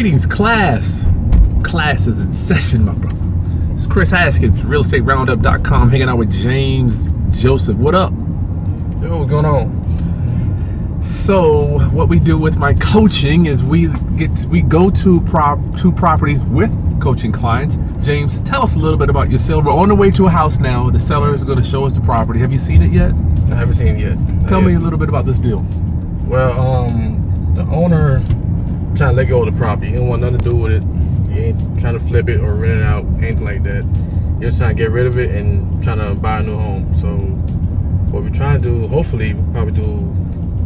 Greetings, class. Class is in session, my brother. It's Chris Haskins, realestateroundup.com, hanging out with James Joseph. What up? Yo, what's going on? So, what we do with my coaching is we go to two properties with coaching clients. James, tell us a little bit about your sale. We're on the way to a house now. The seller is going to show us the property. Have you seen it yet? I haven't seen it yet. Tell me a little bit about this deal. Well, the owner trying to let go of the property. He don't want nothing to do with it. He ain't trying to flip it or rent it out, anything like that. He's just trying to get rid of it and trying to buy a new home. So what we're trying to do, hopefully, we'll probably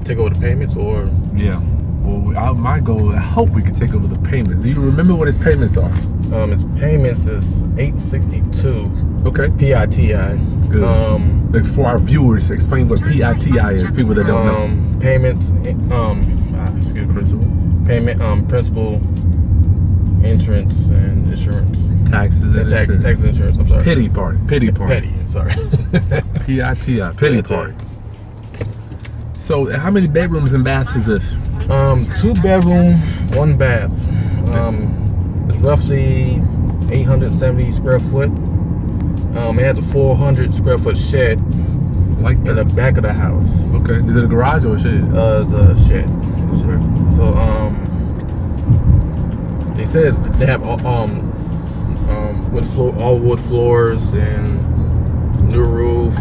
take over the payments or... Yeah. Well, my goal, I hope we can take over the payments. Do you remember what his payments are? Its payments is $862. Okay. PITI. Good. For our viewers, explain what PITI is. People that don't know. Payments. Principal. Payment. Principal. Insurance and insurance. Taxes and insurance. Taxes and insurance. I'm sorry. Pity party. Petty. Sorry. PITI. Pity party. So, how many bedrooms and baths is this? 2 bedroom, 1 bath. It's roughly 870 square foot. It has a 400 square foot shed Like that. in the back of the house. Okay. Is it a garage or a shed? It's a shed. So they says they have all wood floors and new roof,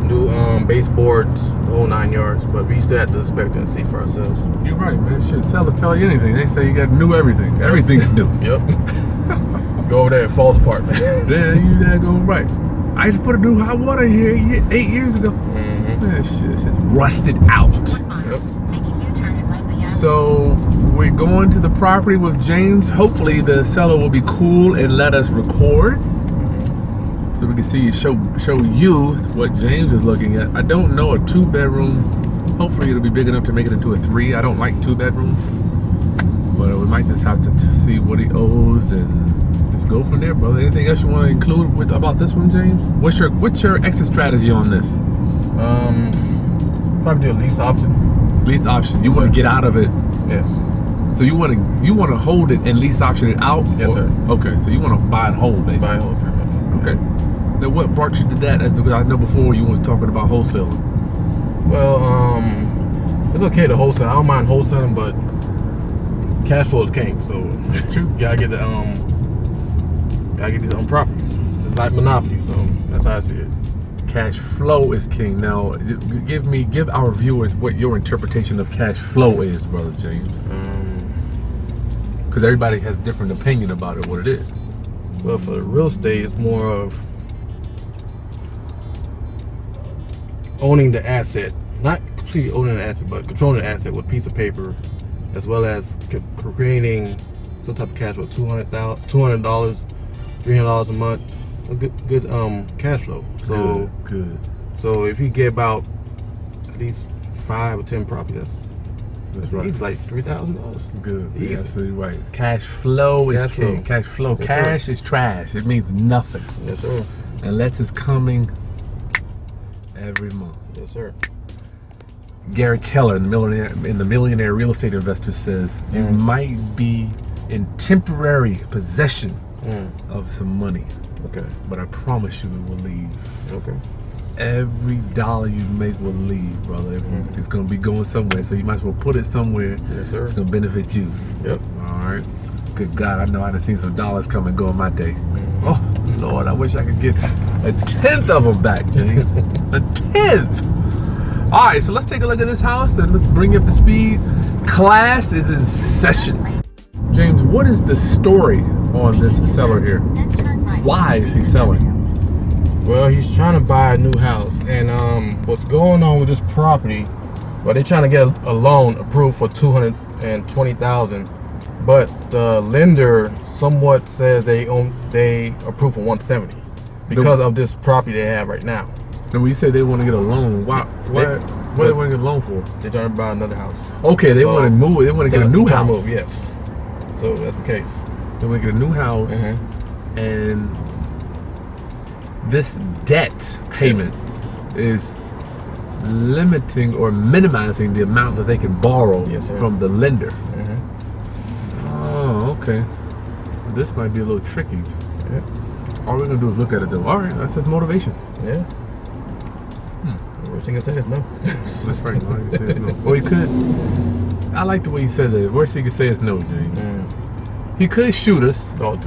new baseboards, the whole 9 yards. But we still have to inspect and see for ourselves. You're right, man. Shit, tell you anything. They say you got new everything. Everything's new. Yep. Go over there, it falls apart, man. There, you daggone right. I just put a new hot water in here 8 years ago. Mm-hmm. Man, shit's just rusted out. Yep. So we're going to the property with James. Hopefully the seller will be cool and let us record, so we can see show you what James is looking at. I don't know, a 2 bedroom. Hopefully it'll be big enough to make it into a 3. I don't like 2 bedrooms, but we might just have to see what he owes and just go from there, brother. Anything else you want to include about this one, James? What's your exit strategy on this? Probably do a lease option. Lease option. You want to get out of it? Yes. So you want to hold it and lease option it out? Yes, sir. Okay. So you want to buy it whole, basically. Buy it whole, pretty much. Okay. Now, what brought you to that? I know before you were talking about wholesaling. Well, it's okay to wholesale. I don't mind wholesaling, but cash flow is king. So It's true. gotta get these properties. It's like monopoly. So that's how I see it. Cash flow is king. Now, give our viewers what your interpretation of cash flow is, brother James. Because everybody has a different opinion about it, what it is. Well, for the real estate, it's more of owning the asset, not completely owning the asset, but controlling the asset with a piece of paper, as well as creating some type of cash flow. $200, $300 a month. Good cash flow. So good. So if you get about at least 5 or 10 properties, that's right. Easy, like $3,000. Good. Easy. You're absolutely right. Cash flow is king. Cash flow. Yes, cash sir. is trash. It means nothing. Yes, sir. Unless it's coming every month. Yes, sir. Gary Keller, in the Millionaire Real Estate Investor, says you might be in temporary possession of some money. Okay. But I promise you it will leave. Okay. Every dollar you make will leave, brother. It's going to be going somewhere, so you might as well put it somewhere. Yes, sir. It's going to benefit you. Yep. All right. Good God, I know I'd have seen some dollars come and go in my day. Oh, Lord, I wish I could get 1/10 of them back, James. 1/10. All right, so let's take a look at this house and let's bring you up to speed. Class is in session. James, what is the story on this seller here? Why is he selling? Well, he's trying to buy a new house, and what's going on with this property? Well, they're trying to get a loan approved for $220,000, but the lender somewhat says they approve for $170 because of this property they have right now. And when you say they want to get a loan, what do they want to get a loan for? They're trying to buy another house. Okay, they want to move. They want to get a new house. Move, yes. So that's the case. They want to get a new house, and this debt payment is limiting or minimizing the amount that they can borrow from the lender. Okay. This might be a little tricky. Yeah. All we're gonna do is look at it though. All right, that's his motivation. Yeah. Worst thing I say is no. That's right. All he can say is no. Well, he could. I like the way he said that. Worst he could say is no, James. He could shoot us. Oh,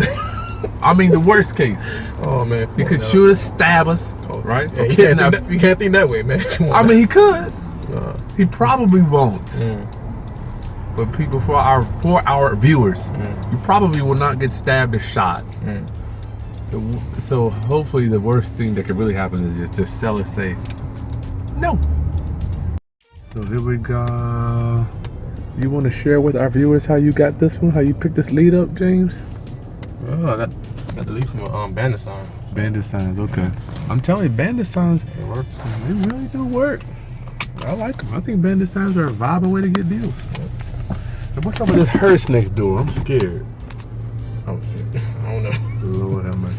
I mean, the worst case. oh man. He could shoot us, stab us, right? Yeah, Or you, kidnap. you can't think that way, man. Come on, I mean, he could. man. He probably won't. But people, for our viewers, you probably will not get stabbed or shot. So hopefully the worst thing that could really happen is just sellers say no. So here we go. You want to share with our viewers how you got this one? How you picked this lead up, James? Oh, I got the lead from bandit sign. Bandit signs, okay. I'm telling you, bandit signs, It works. they really do work. I like them. I think bandit signs are a viable way to get deals. And what's up with this hearse next door? I'm scared. Oh shit. I don't know. Lord have mercy.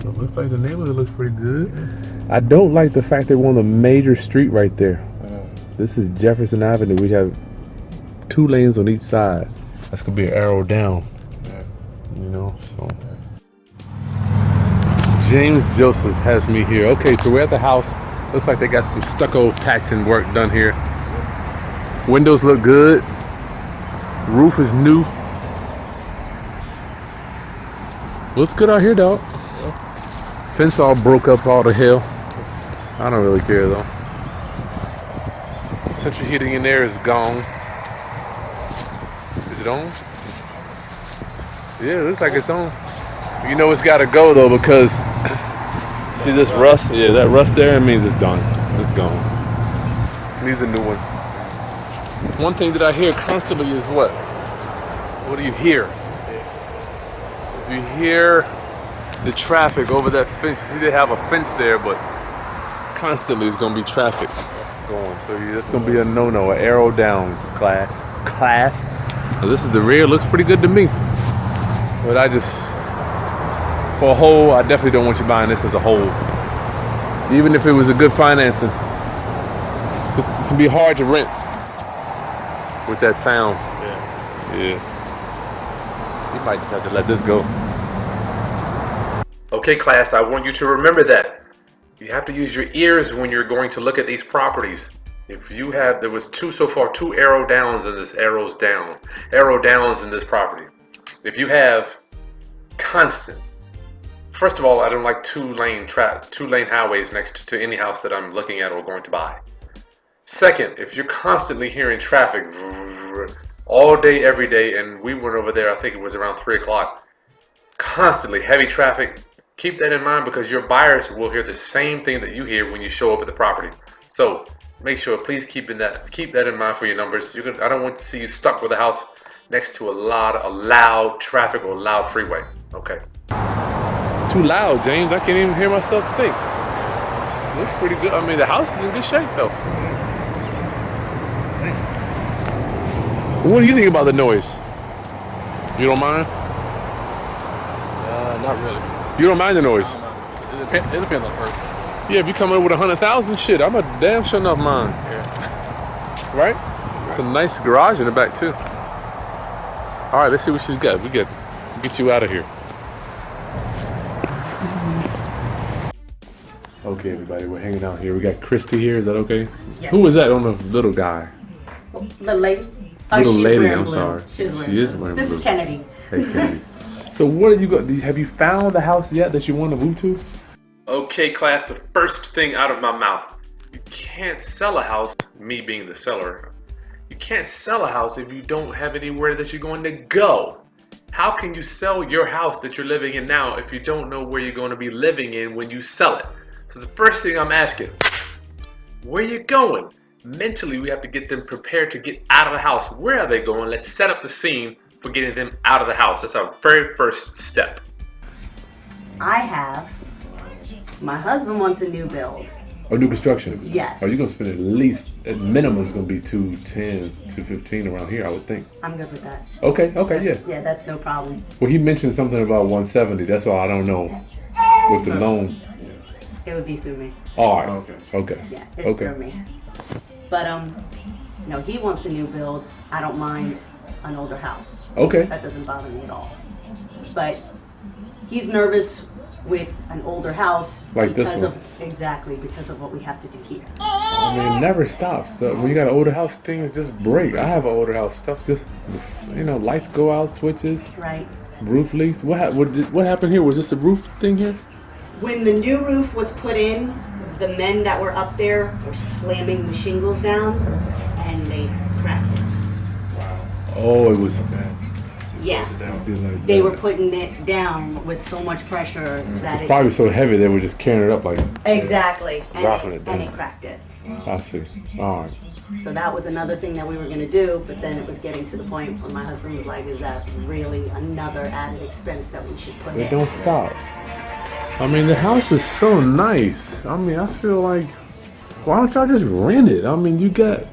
So it looks like the neighborhood looks pretty good. I don't like the fact that we're on a major street right there. This is Jefferson Avenue. We have 2 lanes on each side. That's gonna be an arrow down. You know, so. James Joseph has me here. Okay, so we're at the house. Looks like they got some stucco patching work done here. Windows look good. Roof is new. Looks good out here, dog. Fence all broke up all the hell. I don't really care though. Central heating in there is gone. Is it on? Yeah, it looks like it's on. You know it's gotta go though because see this rust? Yeah, that rust there, it means it's done. It's gone. Needs a new one. One thing that I hear constantly is what? What do you hear? If you hear the traffic over that fence, you see they have a fence there, but constantly it's gonna be traffic going. So yeah, that's gonna be a no-no, an arrow down, class. Now, this is the rear, looks pretty good to me. But I just, for a whole, I definitely don't want you buying this as a whole. Even if it was a good financing, it's gonna be hard to rent with that sound. Yeah. You might just have to let this go. Okay, class, I want you to remember that. You have to use your ears when you're going to look at these properties. If you have, there was so far two arrow downs in this, arrow downs in this property. If you have constant, first of all, I don't like two-lane highways next to any house that I'm looking at or going to buy. Second, if you're constantly hearing traffic all day, every day, and we went over there, I think it was around 3 o'clock, constantly heavy traffic, keep that in mind because your buyers will hear the same thing that you hear when you show up at the property. So make sure, please keep that in mind for your numbers. I don't want to see you stuck with a house next to a loud traffic or loud freeway. Okay. It's too loud, James. I can't even hear myself think. Looks pretty good. I mean, the house is in good shape, though. What do you think about the noise? You don't mind? Not really. You don't mind the noise? It depends on the person. Yeah, if you come in with 100,000, shit, I'm a damn sure enough mine. Yeah. Right? It's a nice garage in the back too. All right, let's see what she's got. We get you out of here. Okay, everybody, we're hanging out here. We got Christy here. Is that okay? Yes. Who is that on the little guy? Little lady? Little she's lady, wearing I'm blue. sorry. She is wearing This blue. is Kennedy. Hey, Kennedy. So what are you going? Have you found the house yet that you want to move to? Okay, class. The first thing out of my mouth: you can't sell a house. Me being the seller, you can't sell a house if you don't have anywhere that you're going to go. How can you sell your house that you're living in now if you don't know where you're going to be living in when you sell it? So the first thing I'm asking, where you going? Mentally, we have to get them prepared to get out of the house. Where are they going? Let's set up the scene for getting them out of the house. That's our very first step. My husband wants a new build. A new construction? Yes. Are you going to spend at minimum, it's going to be $210, $215 around here, I would think. I'm good with that. Okay, yeah. Yeah, that's no problem. Well, he mentioned something about 170. That's all I don't know with the loan. It would be through me. All right. Okay. Yeah, it's through me. But no, he wants a new build. I don't mind an older house. Okay. That doesn't bother me at all. But he's nervous with an older house Like this because one. because of what we have to do here. I mean, it never stops. When you got an older house, things just break. I have an older house. Stuff just, lights go out, switches, Right. roof leaks. What happened here? Was this a roof thing here? When the new roof was put in, the men that were up there were slamming the shingles down and they cracked it. Oh, it was. Yeah. They were putting it down with so much pressure that It's probably so heavy they were just carrying it up like. Exactly. Dropping it down. And it cracked it. I see. All right. So that was another thing that we were going to do, but then it was getting to the point where my husband was like, is that really another added expense that we should put They in? don't stop. I mean, the house is so nice. I mean, I feel like, why don't y'all just rent it? I mean, you got.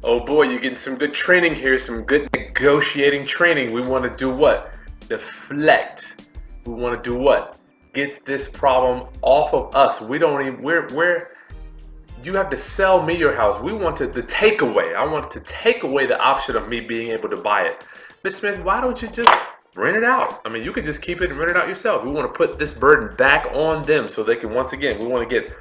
Oh boy, you're getting some good training here, some good negotiating training. We want to do what? Deflect. We want to do what? Get this problem off of us. We don't even, you have to sell me your house. We want the takeaway. I want to take away the option of me being able to buy it. Miss Smith, why don't you just rent it out? I mean, you could just keep it and rent it out yourself. We want to put this burden back on them so they can, once again, we want to get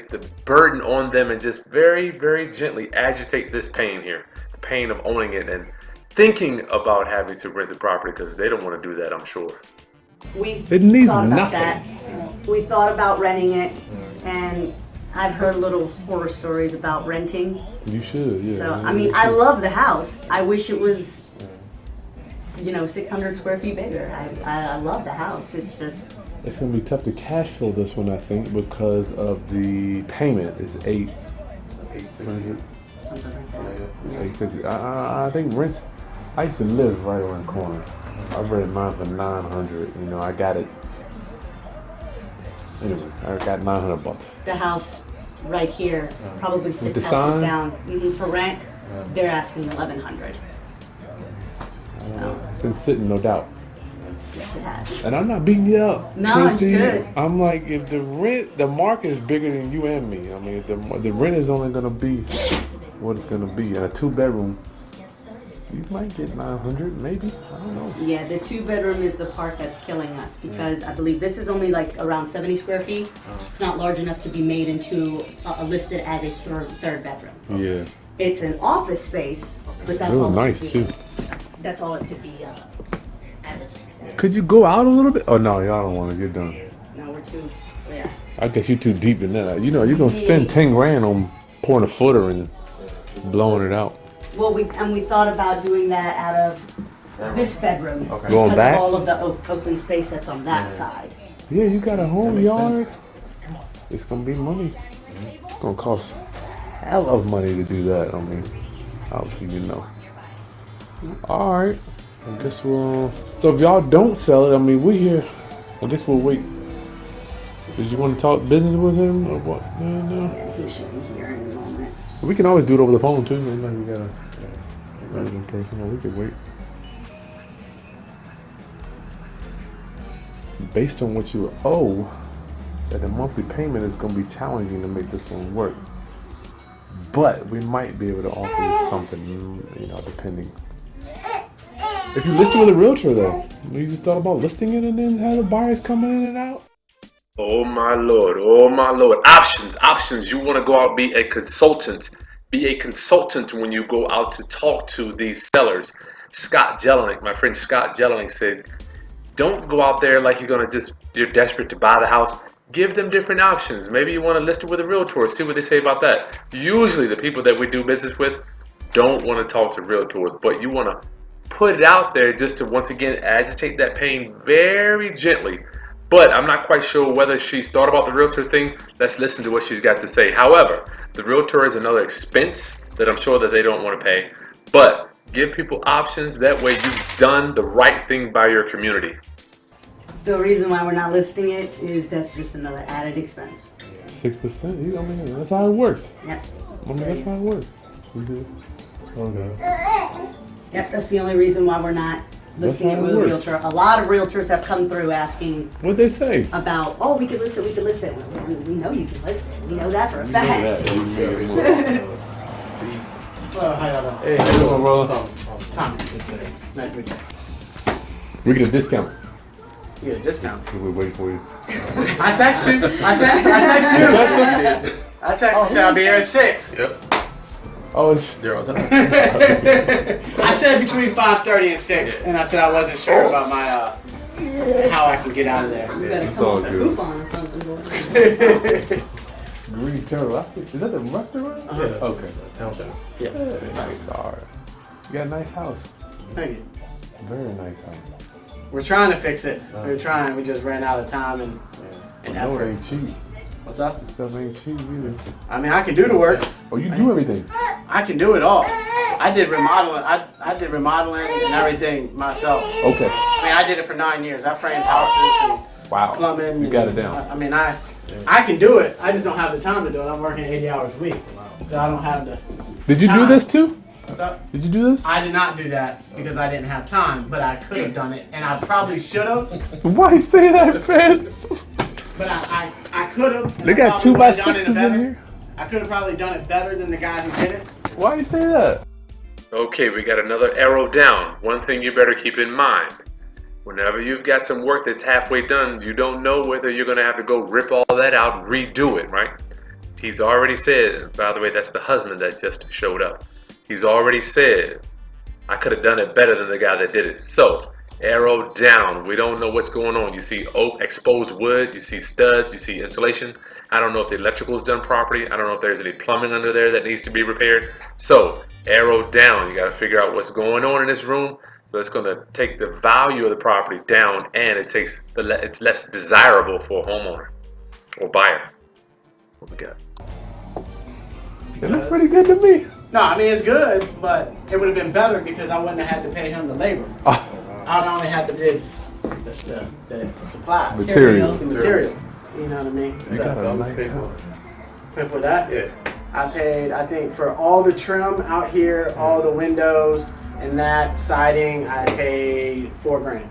the burden on them and just very, very gently agitate this pain here. The pain of owning it and thinking about having to rent the property because they don't want to do that, I'm sure. It needs thought about nothing. that. We thought about renting it, and I've heard little horror stories about renting. You should, yeah. So, I mean, I love the house. I wish it was, 600 square feet bigger. I love the house. It's just... It's going to be tough to cash flow this one, I think, because of the payment is what is it? something like that. 860. I think rents, I used to live right around the corner. I rented mine for $900. I got it. Anyway, I got $900. The house right here, probably 6 the houses sign? down. For rent, they're asking $1,100. It's been sitting, no doubt. Yes, it has. And I'm not beating you up, No, it's Christy. good. I'm like, if the market is bigger than you and me. I mean, if the rent is only gonna be what it's gonna be. In a 2-bedroom, you might get $900, maybe. I don't know. Yeah, the 2-bedroom is the part that's killing us because I believe this is only like around 70 square feet. It's not large enough to be made into listed as a third bedroom. Yeah. It's an office space, but that's It was all. nice it could too. be. That's all it could be advertised. Could you go out a little bit? Oh no, y'all don't want to get done. No, we're too. Yeah. I guess you're too deep in that. You're gonna spend 10 grand on pouring a footer and blowing it out. Well, we thought about doing that out of this bedroom Okay. Going because back? of all of the open space that's on that side. Yeah, you got a home makes yard. It's gonna be money. It's gonna cost hell of money to do that. I mean, obviously All right. I guess we'll. So if y'all don't sell it, I mean, we're here. I guess we'll wait. Did you want to talk business with him or what? No. Yeah, he should be here in a moment. We can always do it over the phone too. It's like we gotta in person, or we could wait. Based on what you owe, that the monthly payment is gonna be challenging to make this one work. But we might be able to offer you something, depending. If you list it with a realtor though, you just thought about listing it and then have the buyers come in and out. Oh my lord, options. You want to go out, be a consultant when you go out to talk to these sellers. My friend Scott Jelinek said, don't go out there like you're desperate to buy the house. Give them different options. Maybe you want to list it with a realtor, see what they say about that. Usually the people that we do business with don't want to talk to realtors, but you want to put it out there just to once again agitate that pain very gently. But I'm not quite sure whether she's thought about the realtor thing. Let's listen to what she's got to say. However, the realtor is another expense that I'm sure that they don't want to pay. But give people options. That way you've done the right thing by your community. The reason why we're not listing it is that's just another added expense. 6%. That's how it works. Yep. That's how it works. Okay. Yep, that's the only reason why we're not listing it how it with a works. realtor. A lot of realtors have come through asking What'd they say? about, we could list it. We know you can list it. We know that for a fact. How y'all doing? Hey, how you doing, bro? Tommy. Nice to meet you. We get a discount. You get a discount. We're waiting for you. I text you. I text you. I text you. Said I'll be here at 6. Yep. Oh, it's They're on time. I said between 5:30 and 6, and I said I wasn't sure about my how I can get out of there. You gotta It's come all up with a good. coupon or something. Boy. Green Turtle. Is that the restaurant? Yeah. Okay. Town center. Yeah. Nice star. You got a nice house. Thank you. Very nice house. We're trying to fix it. We're trying. We just ran out of time and No, it effort. ain't cheap. What's up? Stuff ain't cheap either. I mean, I can do the work. Oh, you do everything. I can do it all. I did remodeling. I did remodeling and everything myself. Okay. I mean, I did it for 9 years. I framed houses and Wow. plumbing. You and- got it down. I mean, I can do it. I just don't have the time to do it. I'm working 80 hours a week, so I don't have the. Did you do time. this too? What's up? Did you do this? I did not do that because I didn't have time, but I could have done it, and I probably should have. Why you say that, man? But I could have. They got 2x6s in here. I could have probably done it better than the guy who did it. Why you say that? Okay, we got another arrow down. One thing you better keep in mind. Whenever you've got some work that's halfway done, you don't know whether you're going to have to go rip all that out and redo it, right? He's already said, by the way, that's the husband that just showed up. He's already said, I could have done it better than the guy that did it. So, arrow down. We don't know what's going on. You see oak, exposed wood, you see studs, you see insulation. I don't know if the electrical is done properly. I don't know if there's any plumbing under there that needs to be repaired. So, arrow down. You got to figure out what's going on in this room. So it's going to take the value of the property down, and it's less desirable for a homeowner or buyer. What we got? It looks pretty good to me. No, I mean, it's good, but it would have been better because I wouldn't have had to pay him the labor. I'd only had to bid the supplies. Material. The material. You know what I mean? You got a nice pay for house. Pay for that? Yeah. I paid, I think, for all the trim out here, all the windows, and that siding, I paid $4 grand.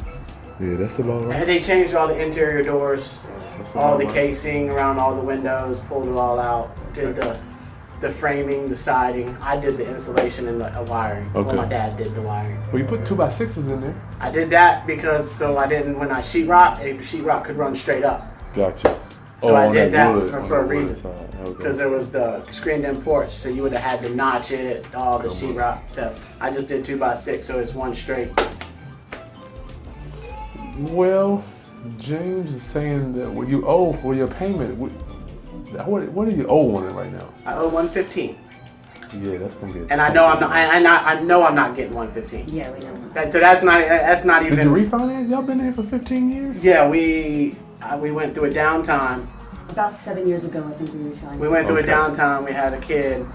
Yeah, that's about right. And they changed all the interior doors, That's all about the right. casing around all the windows, pulled it all out, did the framing, the siding. I did the insulation and the wiring. Okay. Well, my dad did the wiring. Well, you put 2x6s in there. I did that because so I didn't, when I sheetrock, a sheetrock could run straight up. Gotcha. So I on did that wood, for on a the wood reason. side. Okay. Because there was the screened-in porch, so you would have had to notch it, all the sheetrock. So I just did 2x6, so it's one straight. Well, James is saying that what you owe for your payment, what do you owe on it right now? I owe 115, Yeah, that's gonna be. and I know I'm not. I know I'm not getting 115. Yeah, we know. So that's not even. Did you refinance? Y'all been there for 15 years? Yeah, we went through a downtime. About 7 years ago, I think we refinanced. We went through Okay. a downtime. We had a kid.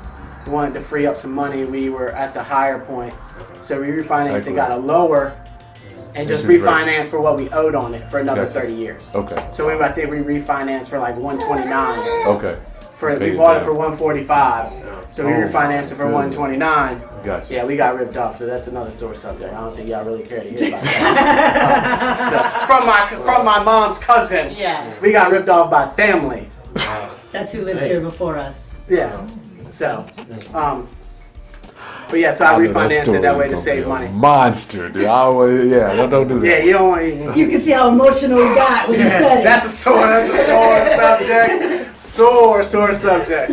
We wanted to free up some money. We were at the higher point, so we refinanced and got a lower, and just Interest rate. refinanced for what we owed on it for another Gotcha. 30 years. Okay. So I think we refinanced for like 129. Okay. We Paid it bought it down. for 145. So we Oh, refinanced it for goodness. 129. Gotcha. Yeah, we got ripped off. So that's another sore subject. I don't think y'all really care to hear about that. So, from my mom's cousin. Yeah, We got ripped off by family. that's who lived here before us. Yeah. So, but yeah, so I know that refinanced it that way to story's gonna save be a money. Monster, dude. I always, yeah, don't do that. Yeah, you don't want. You can see how emotional he got when he said it. That's a sore subject. Sore subject.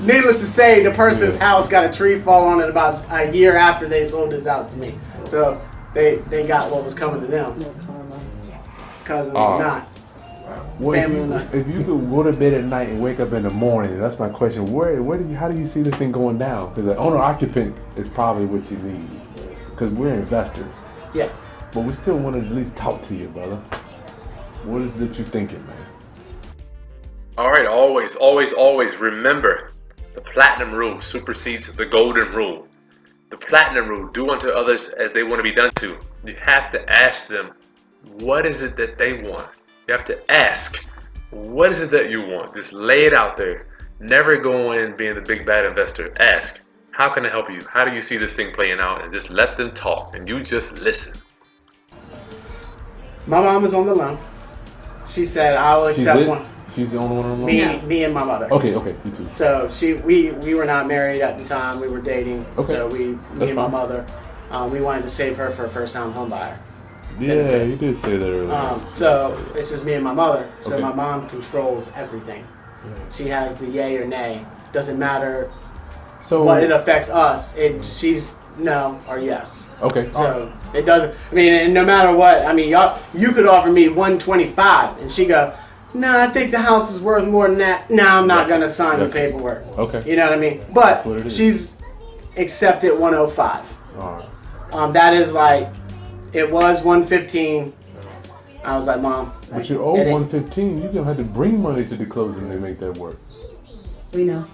Needless to say, the person's house got a tree fall on it about a year after they sold his house to me. So they got what was coming to them. No karma. Cousins Oh. or not. Well, family or not. if you could go to bed at night and wake up in the morning, that's my question. How do you see this thing going down? Because the owner occupant is probably what you need. Because we're investors, Yeah. but we still want to at least talk to you, brother. What is it you thinking, man? All right, always remember the platinum rule supersedes the golden rule. The platinum rule: do unto others as they want to be done to. You have to ask them, what is it that they want? You have to ask, what is it that you want? Just lay it out there. Never go in being the big bad investor. Ask, how can I help you? How do you see this thing playing out? And just let them talk, and you just listen. My mom is on the loan. She said, I will accept one. She's the only one on the Me, line? me and my mother. Okay, you two. So we were not married at the time. We were dating. Okay. So me That's and my fine. mother, we wanted to save her for a first-time home buyer. Yeah, you did say that earlier. So it's just me and my mother. So Okay. my mom controls everything. She has the yay or nay. Doesn't matter So what it affects us. She's no or yes. okay. So it doesn't. I mean, and no matter what. I mean, you could offer me 125, and she go, "No, I think the house is worth more than that. No, I'm not gonna sign the paperwork." Okay. You know what I mean? But what it is. she's accepted 105. All right. That is like, it was 115. I was like, Mom. But you owe 115. You're gonna have to bring money to the closing to make that work. We know.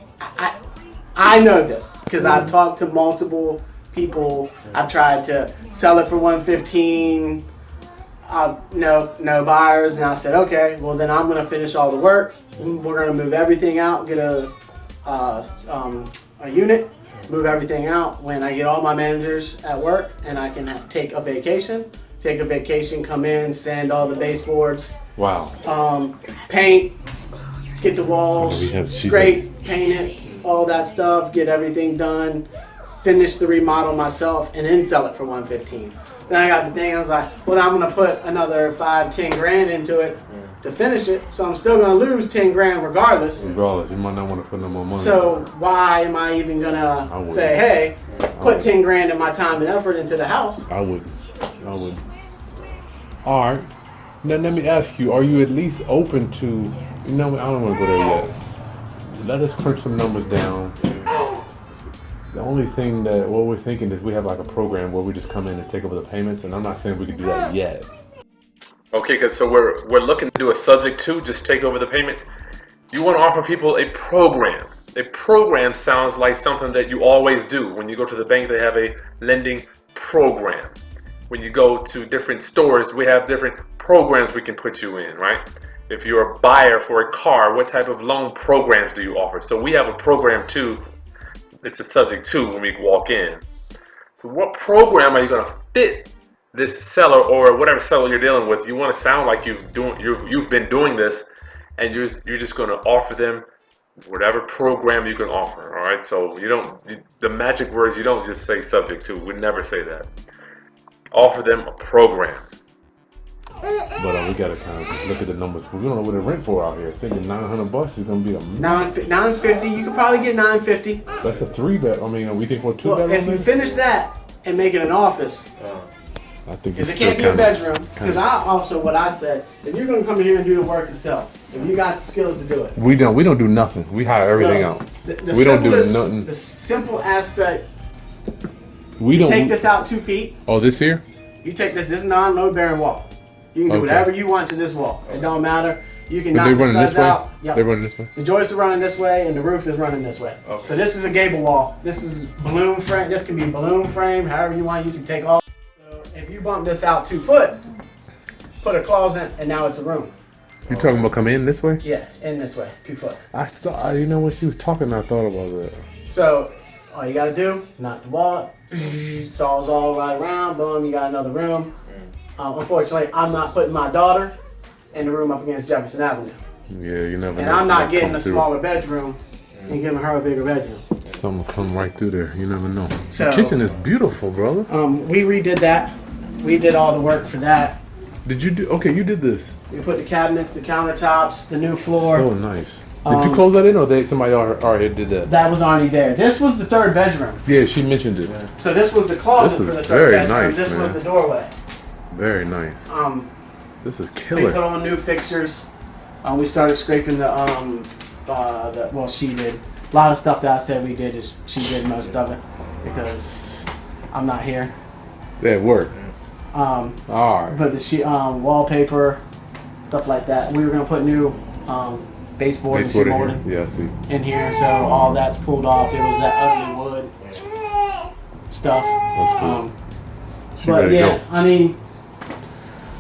I know this because I've talked to multiple people. I've tried to sell it for 115. No buyers, and I said, okay, well then I'm gonna finish all the work. We're gonna move everything out, get a unit, move everything out. When I get all my managers at work, and I can take a vacation, come in, sand all the baseboards, Wow. paint, get the walls We have cheap- straight, paint it, all that stuff, get everything done, finish the remodel myself, and then sell it for 115. Then I got the thing, I was like, well, I'm gonna put another 5-10 grand into it to finish it, so I'm still gonna lose 10 grand regardless. Regardless, you might not want to put no more money. So why am I even gonna wouldn't. say, hey, put 10 grand of my time and effort into the house? I would. All right. Now let me ask you: are you at least open to? You know, I don't want to go there yet. Let us crunch some numbers down. The only thing that what we're thinking is we have like a program where we just come in and take over the payments, and I'm not saying we can do that yet. Okay, because so we're looking to do a subject to just take over the payments. You want to offer people a program. A program sounds like something that you always do. When you go to the bank, they have a lending program. When you go to different stores, we have different programs we can put you in, right? If you're a buyer for a car, what type of loan programs do you offer? So we have a program too. It's a subject to when we walk in. So what program are you going to fit this seller or whatever seller you're dealing with? You want to sound like you've been doing this, and you're just going to offer them whatever program you can offer. All right. So the magic words, you don't just say subject to. We never say that. Offer them a program. But we gotta kind of look at the numbers. We don't know what to rent for out here. Thinking $900 is gonna be a $950. You could probably get $950. That's a 3-bed. I mean, we think for a 2-bedroom. If you finish that and make it an office, I think because it can't be a bedroom. Because what I said, if you're gonna come in here and do the work yourself, if you got the skills to do it, We don't do nothing. We hire everything out. We don't do nothing. The simple aspect. We You don't take this out 2 feet. Oh, this here? You take this is non-load bearing wall. You can do Okay. whatever you want to this wall. It don't matter. You can But knock they the running studs this way? out. Yep. They running this way? The joists are running this way and the roof is running this way. Okay. So this is a gable wall. This is balloon frame. This can be balloon frame, however you want. You can take all. So if you bump this out 2 foot, put a closet, and now it's a room. You talking about come in this way? Yeah, in this way, 2 foot. I thought, you know, when she was talking, I thought about that. So all you gotta do, knock the wall, saws all right around, boom, you got another room. Unfortunately, I'm not putting my daughter in the room up against Jefferson Avenue. Yeah, you never know. And I'm not Something getting come a through. smaller bedroom and giving her a bigger bedroom. Something come right through there. You never know. So- The kitchen is beautiful, brother. We redid that. We did all the work for that. Did you do? Okay, you did this. We put the cabinets, the countertops, the new floor. So nice. Did you close that in, or somebody already did that? That was already there. This was the third bedroom. Yeah, she mentioned it. So this was the closet This is for the third very bedroom. nice, This man. was the doorway. Very nice. This is We killer. put on new fixtures. We started scraping she did. A lot of stuff that I said we did is she did most of it because I'm not here. That worked. All right. But the wallpaper, stuff like that. We were gonna put new baseboard and sheet Baseboard in molding here. Yeah, I see. in here, so all that's pulled off. It was that ugly wood stuff. That's cool. She But ready to yeah, go. I mean,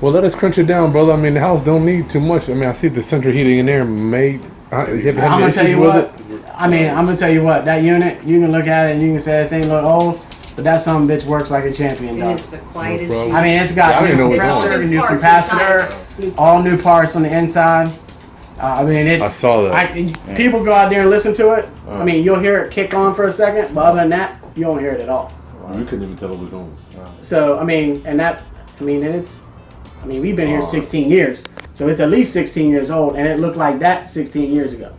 Well, let us crunch it down, brother. I mean, the house don't need too much. I mean, I see the central heating in there made. You have I'm any gonna tell issues you with what. it? I'm gonna tell you what. That unit, you can look at it and you can say that thing look old, but that son of a bitch works like a champion, And dog. it's the quietest problem. unit. I mean, it's I got don't even know new what's compressor, on. new Parts capacitor, inside. all new parts on the inside. I mean, I saw that. People go out there and listen to it. I mean, you'll hear it kick on for a second, but other than that, you don't hear it at all. You couldn't even tell it was on. So, I mean, we've been here 16 years. So it's at least 16 years old, and it looked like that 16 years ago.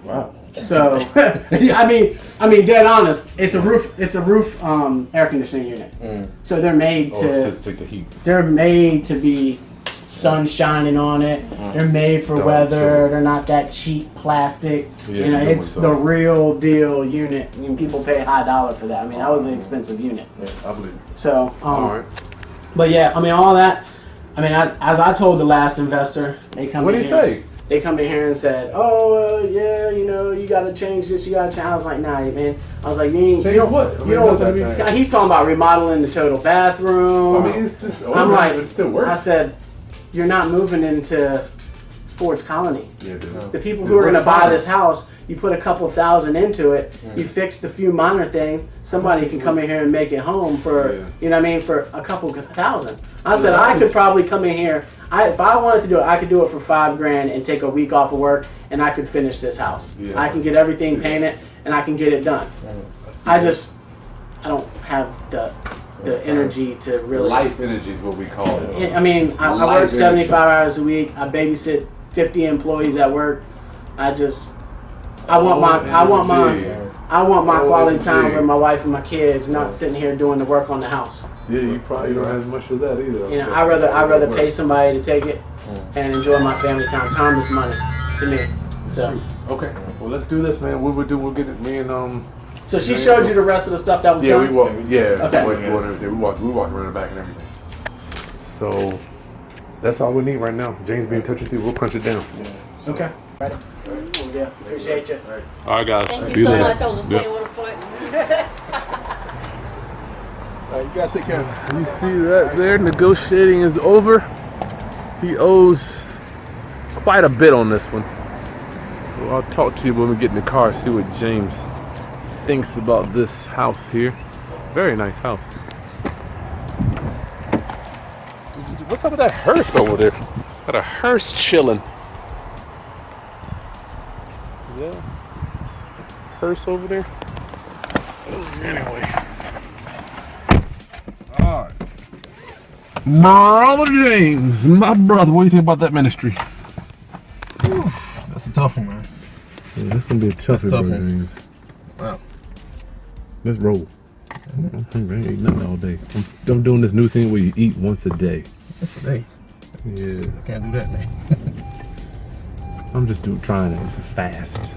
Wow. So, I mean, dead honest, it's a roof air conditioning unit. So they're made to take the heat. They're made to be sun shining on it. They're made for weather. Sure. They're not that cheap plastic. Yeah, It's the real deal unit. I mean, people pay high dollar for that. I mean, that was an expensive unit. Yeah, I believe it. So, All right. but yeah, I mean, all that. I mean, as I told the last investor, they come. What did he say? They come in here and said, "Oh, yeah, you got to change this. You got to change." I was like, "Nah, man." I was like, "You don't what? He's talking about remodeling the total bathroom. I mean, it's just. I'm like, it still works. I said, "You're not moving into Ford's Colony. Yeah, dude. The people who are going to buy this house, you put a couple thousand into it. You fixed a few minor things. Somebody can come in here and make it home for, for a couple thousand." I said, I could probably come in here. If I wanted to do it, I could do it for $5,000 and take a week off of work, and I could finish this house. Yeah. I can get everything painted, and I can get it done. I don't have the energy to really. Life energy is what we call it. I mean, I work 75 hours a week. I babysit 50 employees at work. I want my quality time with my wife and my kids, not sitting here doing the work on the house. Yeah, you probably don't have as much of that either. I'd rather pay somebody to take it and enjoy my family time. Time is money to me. So okay, well let's do this, man. What we'll do, we'll get it. Me and So she showed you the rest of the stuff that was done? We walked. Yeah. Okay. We walked around the back and everything. So that's all we need right now. James be in touch with you. We'll crunch it down. Okay. Ready? Yeah. Appreciate you. All right, guys. Thank you so much. I was just playing with a foot. You gotta take care of it. You see that there? Negotiating is over. He owes quite a bit on this one. Well, I'll talk to you when we get in the car, see what James thinks about this house here. Very nice house. What's up with that hearse over there? Got a hearse chilling. Yeah. Hearse over there. Anyway. Alright. Brother James, my brother, what do you think about that ministry? That's a tough one, man. Yeah, this gonna be a tough one, tough Brother one. James. Wow. Let's roll. I'm hungry. I ain't eating nothing all day. I'm doing this new thing where you eat once a day. That's a day. Yeah. I can't do that, man. I'm just trying it. It's a fast.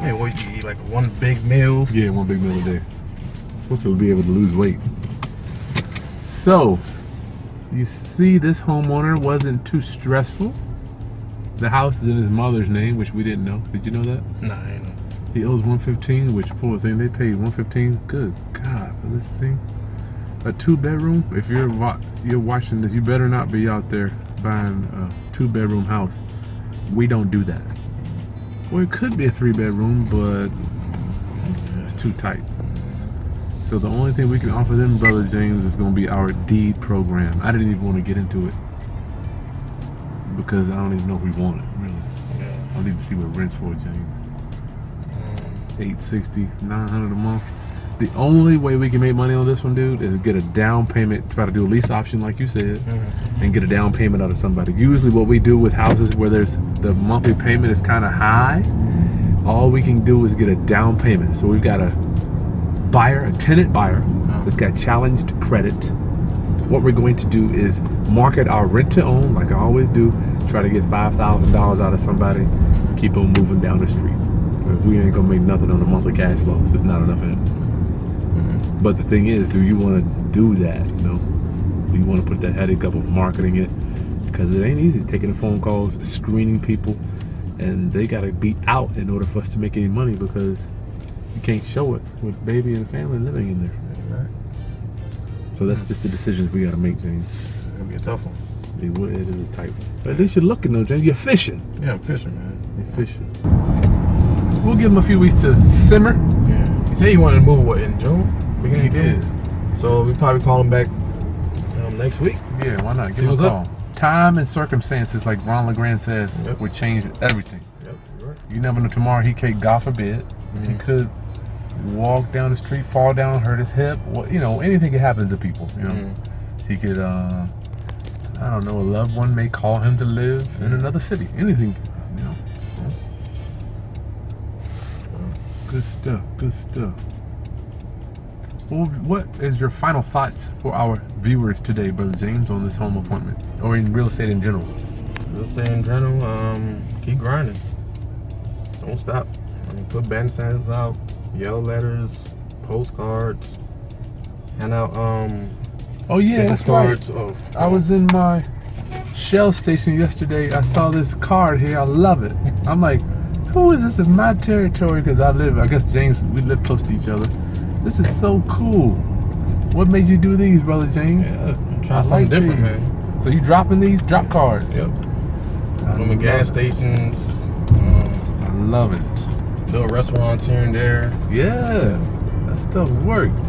Man, what you eat, like one big meal? Yeah, one big meal a day. Supposed to be able to lose weight. So, you see, this homeowner wasn't too stressful. The house is in his mother's name, which we didn't know. Did you know that? Nah, I ain't know. He owes $115, which poor thing, they paid $115. Good God, for this thing. A 2-bedroom. If you're watching this, you better not be out there buying a 2-bedroom house. We don't do that. Well, it could be a 3-bedroom, but it's too tight. So the only thing we can offer them, Brother James, is going to be our deed program. I didn't even want to get into it because I don't even know if we want it, really. I need to see what rent's for, James. $860, $900 a month. The only way we can make money on this one, dude, is get a down payment, try to do a lease option like you said, and get a down payment out of somebody. Usually what we do with houses where there's the monthly payment is kind of high, all we can do is get a down payment. So we've got a buyer, a tenant buyer, that's got challenged credit. What we're going to do is market our rent to own, like I always do, try to get $5,000 out of somebody, keep them moving down the street. We ain't gonna make nothing on the monthly cash flow. It's just not enough in it. But the thing is, do you want to do that? You know, do you want to put that headache up of marketing it? Because it ain't easy taking the phone calls, screening people, and they gotta be out in order for us to make any money because you can't show it with baby and family living in there. Right. So that's just the decisions we gotta make, James. It's gonna be a tough one. It is a tight one. But at least you're looking though, James. You're fishing. Yeah, I'm fishing, man. You're fishing. We'll give him a few weeks to simmer. Yeah. He said he wanted to move, what, in June? Beginning He of June? did. So we probably call him back next week. Yeah, why not? See Give him what's a up. call. Time and circumstances, like Ron LeGrand says, Yep. would change everything. Yep, you're right. You never know. Tomorrow he could, God forbid, he could walk down the street, fall down, hurt his hip. Well, you know, anything can happen to people. You know, he could. I don't know. A loved one may call him to live in another city. Anything. You know. So. Good stuff. Good stuff. Well, what is your final thoughts for our viewers today, Brother James, on this home appointment, or in real estate in general? Real estate in general, keep grinding. Don't stop. I mean, put band signs out, yellow letters, postcards, hand out Oh yeah, business that's right. cards. Oh, I was in my Shell station yesterday. I saw this card here. I love it. I'm like, who is this in my territory? Because I guess James, we live close to each other. This is so cool. What made you do these, Brother James? Yeah, try I something like different, these. man. So you dropping these drop cards? Yep. I From the love gas it. stations, I love it. little restaurants here and there. Yeah, that stuff works.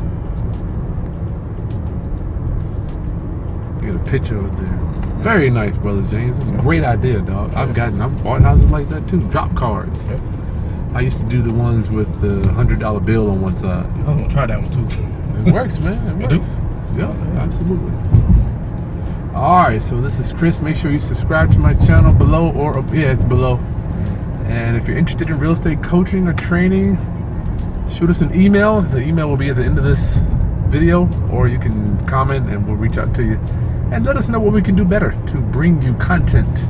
Get a picture of there. Very nice, Brother James. It's a great idea, dog. I've bought houses like that too. Drop cards. Yep. I used to do the ones with the $100 bill on one side. I'm gonna try that one too. It works, man. It You works. do? Yeah, absolutely. All right, so this is Chris. Make sure you subscribe to my channel below, or yeah, it's below. And if you're interested in real estate coaching or training, shoot us an email. The email will be at the end of this video, or you can comment and we'll reach out to you. And let us know what we can do better to bring you content.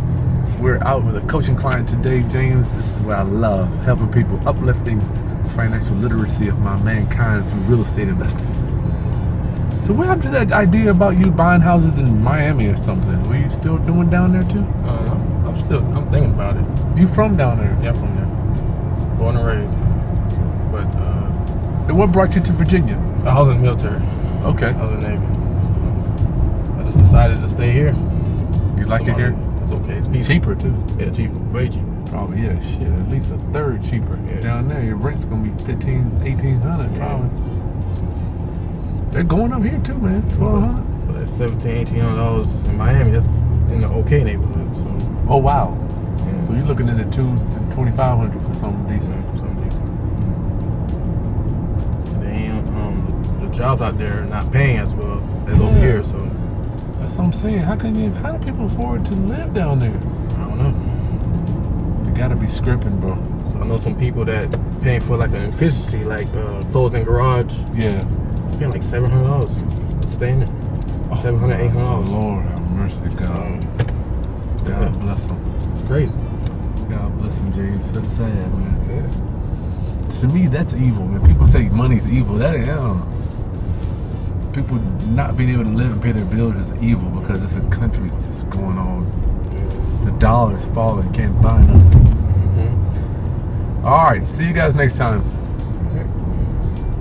We're out with a coaching client today, James. This is what I love, helping people, uplifting financial literacy of my mankind through real estate investing. So what happened to that idea about you buying houses in Miami or something? Were you still doing down there too? I'm thinking about it. You from down there? Yeah, from there. Born and raised. But And what brought you to Virginia? I was in the military. Okay. I was in the Navy. I just decided to stay here. You like it here? It's okay. It's peaceful. Cheaper too. Yeah, cheaper. Way cheaper. Probably, yeah, shit, at least a third cheaper. Yeah. Down there, your rent's gonna be $1,800 Yeah. probably. They're going up here too, man. $1,200. But at $1,700-$1,800 in Miami, that's in the okay neighborhood. So Oh wow. yeah. So you're looking at $2,000 to $2,500 for something decent. Something decent. They ain't, the jobs out there are not paying as well as over here. So That's what I'm saying. How do people afford to live down there? I don't know. They gotta be scrimping, bro. So I know some people that paying for like an efficiency, like closing garage, Yeah. paying like $700 to stay in there. $700, $800. Lord have mercy, God. God bless them. It's crazy. God bless them, James. That's sad, man. To me, that's evil, man. People say money's evil. That ain't, I don't know. People not being able to live and pay their bills is evil because it's a country that's just going on. The dollar's falling, can't buy nothing. All right, see you guys next time.